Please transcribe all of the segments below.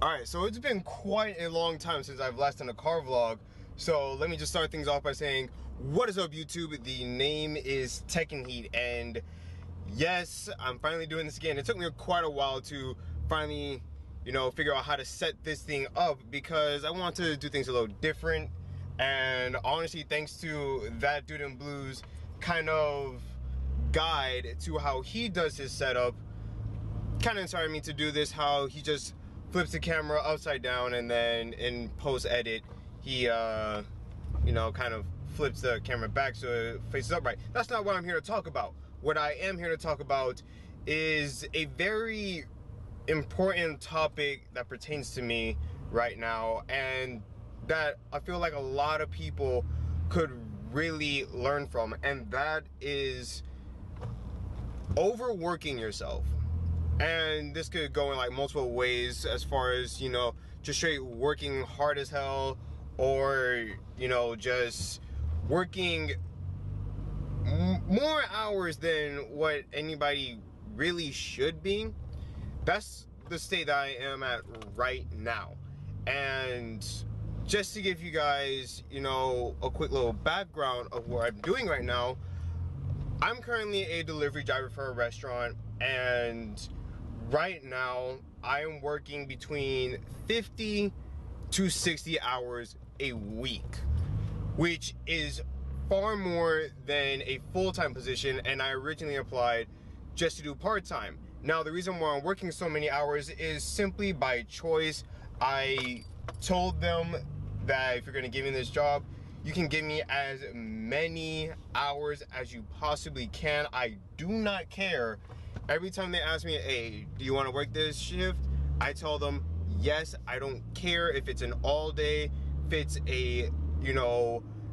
Alright, so it's been quite a long time since I've last done a car vlog, so let me just start things off by saying, what is up YouTube? The name is Tech and Heat, and yes, I'm finally doing this again. It took me quite a while to finally, figure out how to set this thing up because I want to do things a little different, and honestly, thanks to that dude in blues kind of guide to how he does his setup, kind of inspired me to do this, how he just flips the camera upside down and then in post edit he kind of flips the camera back so it faces upright. That's not what I'm here to talk about. What I am here to talk about is a very important topic that pertains to me right now, and that I feel like a lot of people could really learn from, and that is overworking yourself. And this could go in like multiple ways, as far as, just straight working hard as hell, or, just working more hours than what anybody really should be. That's the state that I am at right now. And just to give you guys, a quick little background of what I'm doing right now, I'm currently a delivery driver for a restaurant, and right now I am working between 50 to 60 hours a week, which is far more than a full-time position, and I originally applied just to do part-time. Now, the reason why I'm working so many hours is simply by choice. I told them that if you're gonna give me this job, you can give me as many hours as you possibly can. I do not care. Every time they ask me, hey, do you want to work this shift? I tell them, yes. I don't care if it's an all day, if it's a,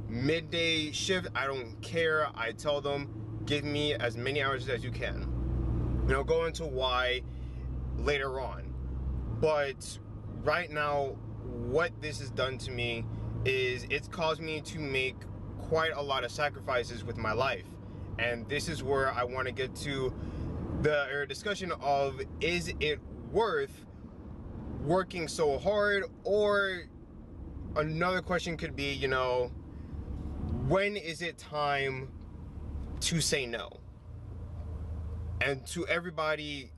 midday shift. I don't care. I tell them, give me as many hours as you can. Go into why later on. But right now, what this has done to me is it's caused me to make quite a lot of sacrifices with my life. And this is where I want to get to the discussion of, is it worth working so hard? Or another question could be, when is it time to say no? And to everybody,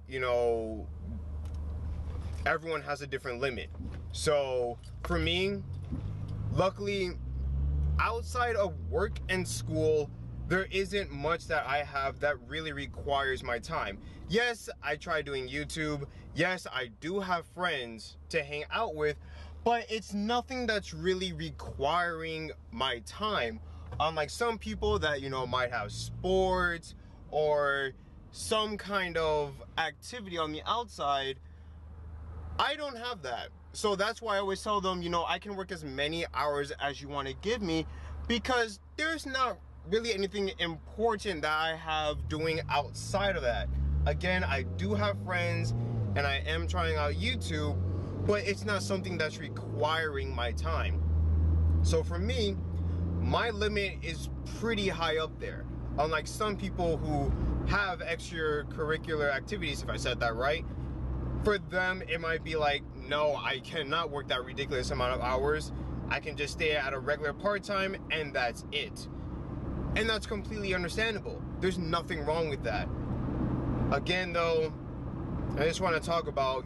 everyone has a different limit. So for me, luckily, outside of work and school, there isn't much that I have that really requires my time. Yes, I try doing YouTube. Yes, I do have friends to hang out with, but it's nothing that's really requiring my time. Unlike some people that, might have sports or some kind of activity on the outside, I don't have that. So that's why I always tell them, I can work as many hours as you want to give me, because there's not really anything important that I have doing outside of that. Again, I do have friends and I am trying out YouTube, but it's not something that's requiring my time. So for me, my limit is pretty high up there. Unlike some people who have extracurricular activities, if I said that right, for them it might be like, no, I cannot work that ridiculous amount of hours. I can just stay at a regular part-time and that's it. And that's completely understandable. There's nothing wrong with that. Again though, I just want to talk about,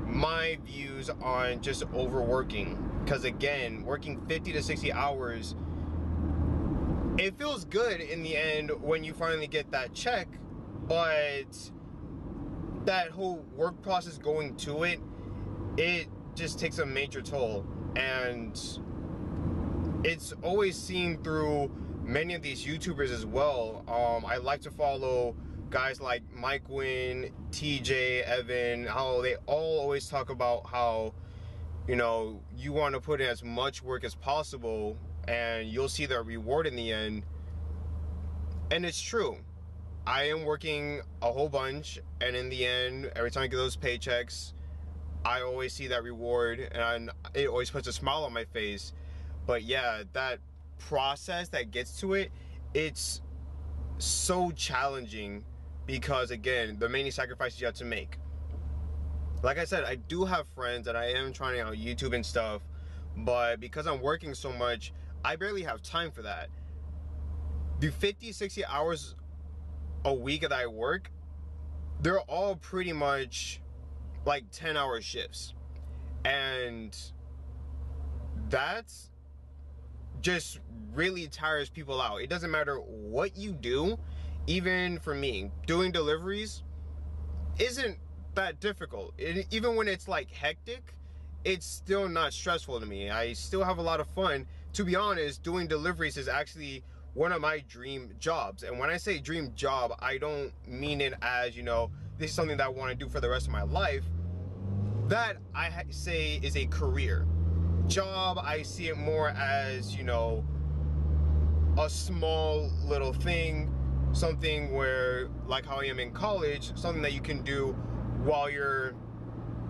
my views on just overworking. Because again, working 50 to 60 hours, it feels good in the end when you finally get that check, but that whole work process going to it, it just takes a major toll. And it's always seen through many of these YouTubers as well. I like to follow guys like Mike Wynn, TJ, Evan, how they all always talk about how, you want to put in as much work as possible and you'll see the reward in the end. And it's true. I am working a whole bunch, and in the end, every time I get those paychecks, I always see that reward and it always puts a smile on my face. But yeah, that process that gets to it, it's so challenging because again, the many sacrifices you have to make. like I said, I do have friends that I am trying out YouTube and stuff, but because I'm working so much, I barely have time for that. The 50, 60 hours a week that I work, they're all pretty much like 10-hour shifts. And that's just really tires people out. It doesn't matter what you do. Even for me, doing deliveries isn't that difficult. Even when it's like hectic, it's still not stressful to me. I still have a lot of fun. To be honest, doing deliveries is actually one of my dream jobs. And when I say dream job, I don't mean it as, you know, this is something that I want to do for the rest of my life. That I say is a career. Job, I see it more as, you know, a small little thing, something where, like how I am in college, something that you can do while you're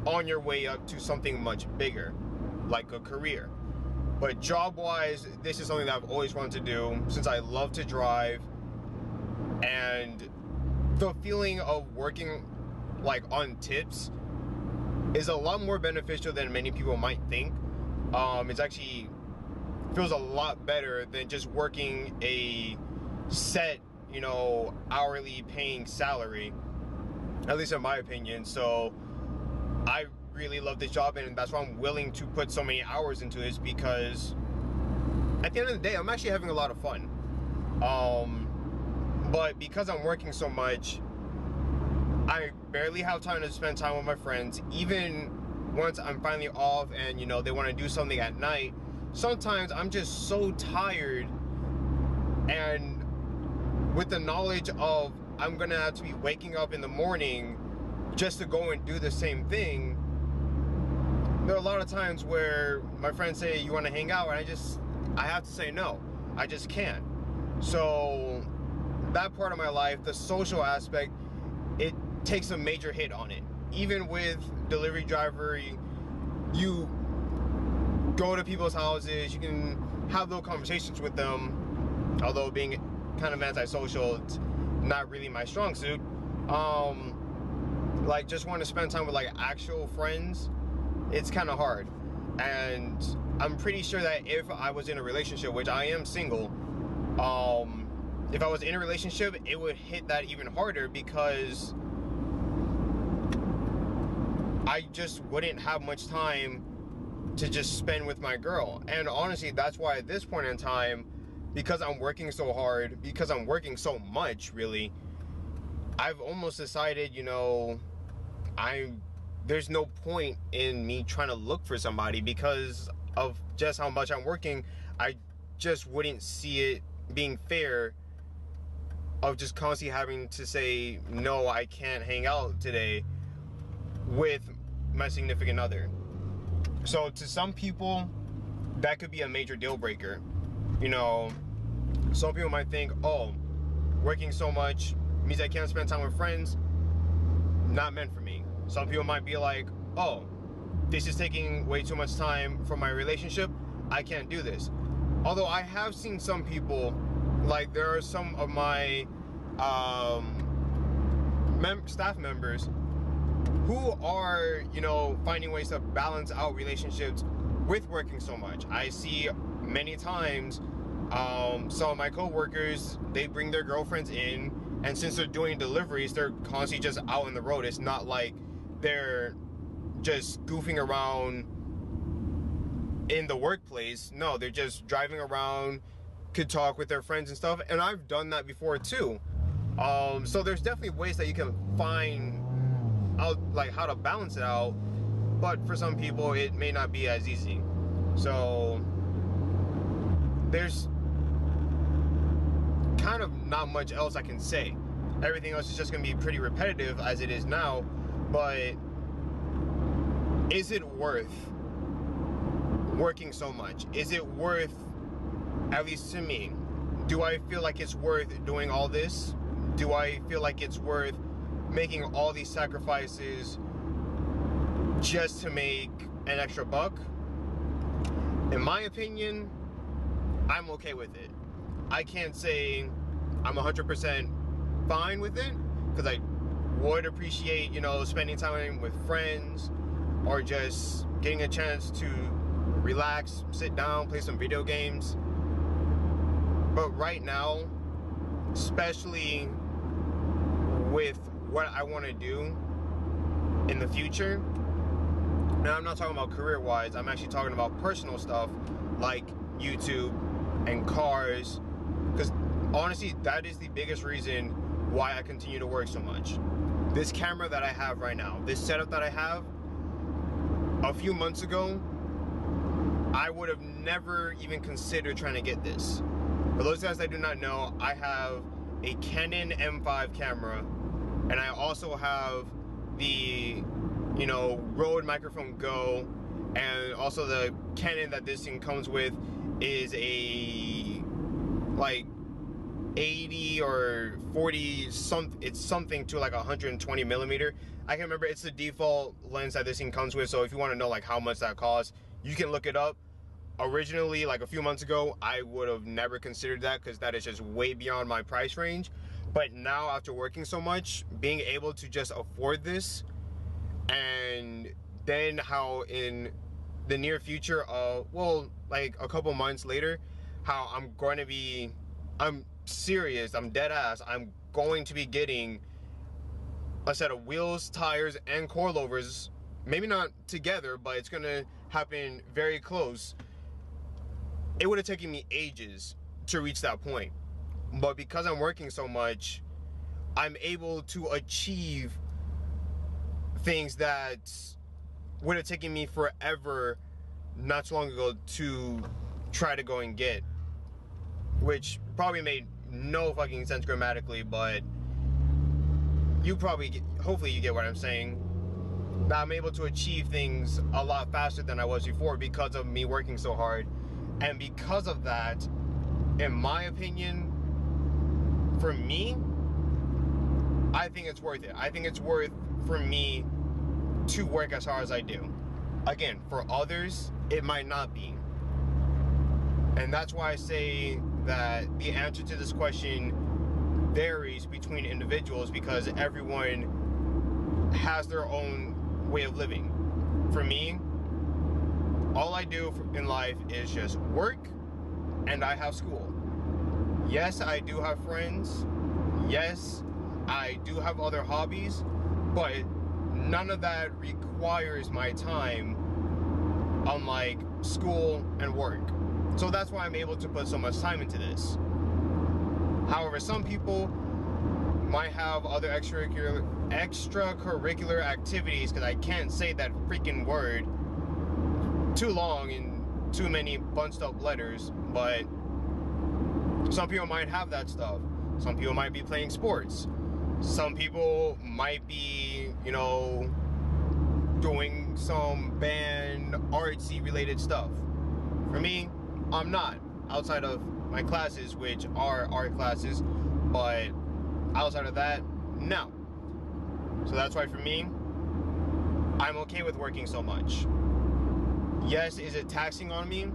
on your way up to something much bigger, like a career. But job-wise, this is something that I've always wanted to do since I love to drive, and the feeling of working like on tips is a lot more beneficial than many people might think. It's actually feels a lot better than just working a set, you know, hourly paying salary, at least in my opinion. So I really love this job, and that's why I'm willing to put so many hours into it, because at the end of the day, I'm actually having a lot of fun. But because I'm working so much, I barely have time to spend time with my friends. Even once I'm finally off and, you know, they want to do something at night, sometimes I'm just so tired, and with the knowledge of I'm gonna have to be waking up in the morning just to go and do the same thing, there are a lot of times where my friends say, you want to hang out, and I have to say no. I just can't. So that part of my life, the social aspect, it takes a major hit on it. Even with delivery driver, you go to people's houses, you can have little conversations with them, although being kind of antisocial, it's not really my strong suit. Like, just want to spend time with like actual friends, it's kind of hard. And I'm pretty sure that if I was in a relationship, which I am single, if I was in a relationship, it would hit that even harder, because I just wouldn't have much time to just spend with my girl. And honestly, that's why at this point in time, because I'm working so hard, because I'm working so much, really, I've almost decided, you know, there's no point in me trying to look for somebody, because of just how much I'm working. I just wouldn't see it being fair of just constantly having to say, no, I can't hang out today with my significant other. So to some people, that could be a major deal breaker. You know, some people might think, oh, working so much means I can't spend time with friends. Not meant for me. Some people might be like, oh, this is taking way too much time from my relationship. I can't do this. Although I have seen some people, like there are some of my staff members who are, you know, finding ways to balance out relationships with working so much. I see many times some of my co-workers, they bring their girlfriends in, and since they're doing deliveries, they're constantly just out on the road. It's not like they're just goofing around in the workplace. No, they're just driving around, could talk with their friends and stuff, and I've done that before too. So there's definitely ways that you can find out, like, how to balance it out, but for some people it may not be as easy. So there's kind of not much else I can say. Everything else is just gonna be pretty repetitive as it is now. But is it worth working so much? Is it worth, at least to me, do I feel like it's worth doing all this? Do I feel like it's worth making all these sacrifices just to make an extra buck? In my opinion, I'm okay with it. I can't say I'm 100% fine with it, because I would appreciate, you know, spending time with friends or just getting a chance to relax, sit down, play some video games. But right now, especially with what I want to do in the future, and I'm not talking about career-wise, I'm actually talking about personal stuff like YouTube and cars, because honestly, that is the biggest reason why I continue to work so much. This camera that I have right now, this setup that I have, a few months ago, I would have never even considered trying to get this. For those guys that do not know, I have a Canon M5 camera, and I also have the, you know, Rode Microphone Go, and also the Canon that this thing comes with is a like 80 or 40 it's something to like 120 millimeter. I can remember, it's the default lens that this thing comes with, so if you want to know like how much that costs, you can look it up. Originally, like a few months ago, I would have never considered that because that is just way beyond my price range. But now, after working so much, being able to just afford this, and then how in the near future, well, like a couple months later, how I'm serious, I'm dead ass, I'm going to be getting a set of wheels, tires, and coilovers. Maybe not together, but it's gonna happen very close. It would have taken me ages to reach that point, but because I'm working so much, I'm able to achieve things that would have taken me forever not so long ago to try to go and get, which probably made no fucking sense grammatically, but you probably get, hopefully you get what I'm saying. That I'm able to achieve things a lot faster than I was before because of me working so hard. And because of that, in my opinion, for me, I think it's worth it. I think it's worth for me to work as hard as I do. Again, for others, it might not be. And that's why I say that the answer to this question varies between individuals, because everyone has their own way of living. For me, all I do in life is just work, and I have school. Yes, I do have friends. Yes, I do have other hobbies, but none of that requires my time, unlike school and work. So that's why I'm able to put so much time into this. However, some people might have other extracurricular activities, because I can't say that freaking word too long and too many bunched up letters, but some people might have that stuff. Some people might be playing sports. Some people might be, you know, doing some band, artsy related stuff. For me, I'm not, outside of my classes, which are art classes, but outside of that, no. So that's why for me, I'm okay with working so much. Yes, is it taxing on me?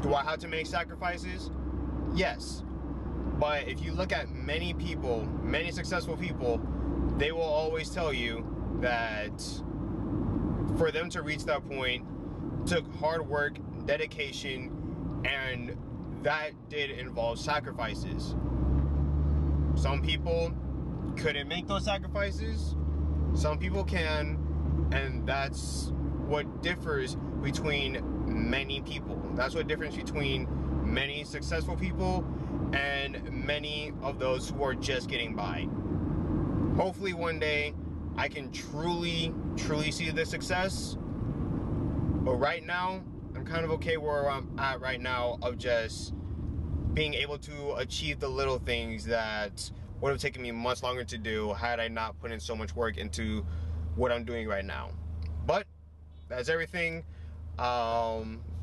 Do I have to make sacrifices? Yes. But if you look at many people, many successful people, they will always tell you that for them to reach that point took hard work, dedication, and that did involve sacrifices. Some people couldn't make those sacrifices. Some people can, and that's what differs between many people. That's what differs between many successful people and many of those who are just getting by. Hopefully one day I can truly see the success. But right now, I'm kind of okay where I'm at right now, of just being able to achieve the little things that would have taken me much longer to do had I not put in so much work into what I'm doing right now. But that's everything.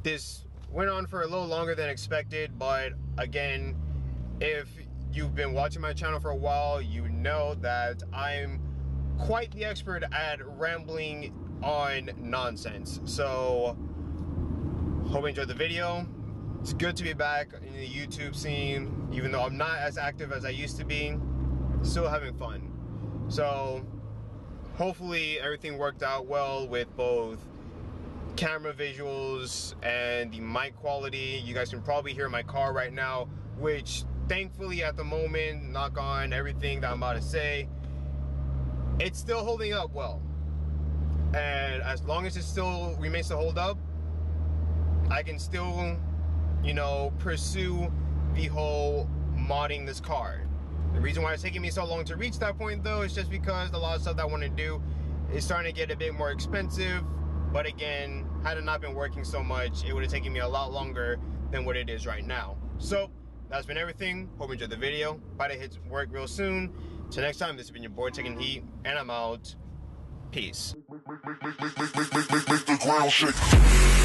This went on for a little longer than expected, but again, if you've been watching my channel for a while, you know that I'm quite the expert at rambling on nonsense. So hope you enjoyed the video. It's good to be back in the YouTube scene, even though I'm not as active as I used to be. Still having fun. So hopefully everything worked out well with both camera visuals and the mic quality. You guys can probably hear my car right now, which thankfully at the moment, knock on everything that I'm about to say, it's still holding up well. And as long as it still remains to hold up, I can still, you know, pursue the whole modding this car. The reason why it's taking me so long to reach that point though is just because a lot of stuff that I want to do is starting to get a bit more expensive. But again, had it not been working so much, it would have taken me a lot longer than what it is right now. So that's been everything. Hope you enjoyed the video. Bye to hit work real soon. Till next time, this has been your boy Taking Heat, and I'm out. Peace. Make the ground shake.